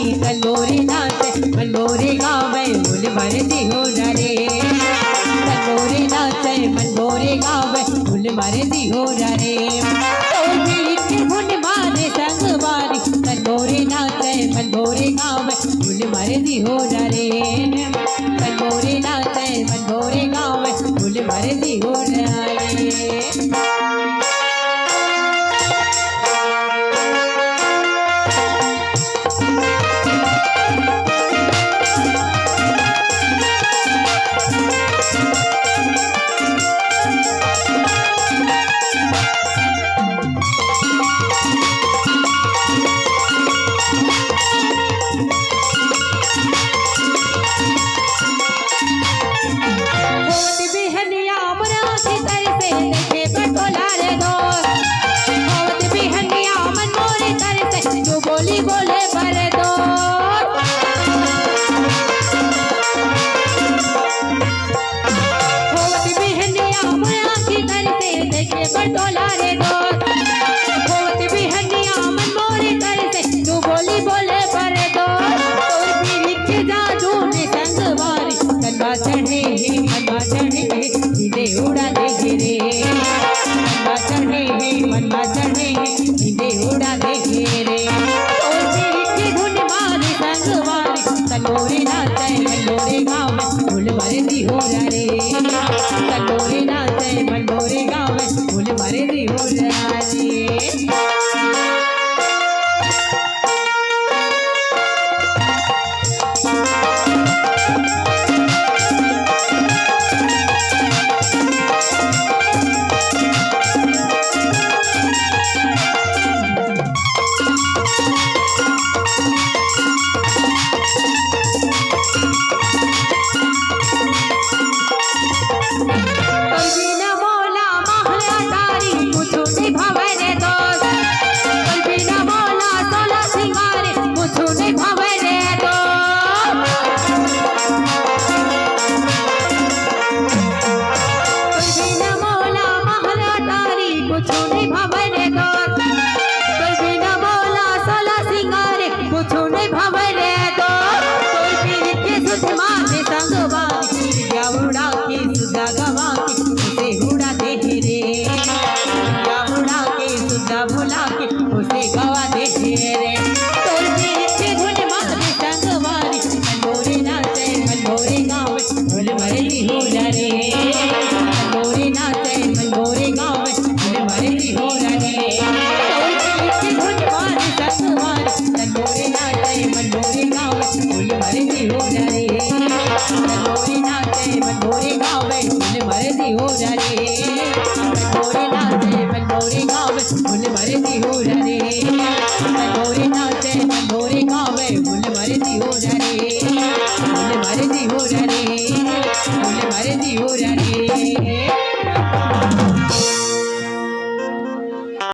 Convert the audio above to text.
तंदूरी नाचे मनमोरे गावे फूल मरती हो रे। तंदूरी नाचे मनमोरे गावे फूल मरती हो रे। धुन मारे संग मारी तंदूरी नाचे मनमोरे गावे फूल मरती हो रे। तंदूरी नाचे मनमोरे गावे फूल मरती हो रे। बटोला रे दोस्त होत भी हनिया मन मोरे कर से तू बोली बोले पर दोस्त और पीरी के जादू ने संग वारी कन्वा चढ़े सीधे उड़ा दे रे। कन्वा चढ़े सीधे उड़ा दे रे। और पीरी के धुन मारे संग वारी तंदूरी नाचे मनमोरे गाँव में फूल मरती हो रे। तंदूरी नाचे मनमोरे गाँव में फूल मरती हो रे। भुला के उसे गवा दे रे। तोर पीछे धुन मारे संग वारी मनमोरे नाचे मनमोरे गाँव फूल मरती हो रे। मनमोरे नाचे मनमोरे गाँव फूल मरती हो रे। तोर पीछे धुन मारे संग वारी मनमोरे नाचे मनमोरे गाँव फूल मरती हो रे। मनमोरे नाचे मनमोरे गाँव फूल मरती हो रे। मनमोरे नाचे मनमोरे गाँव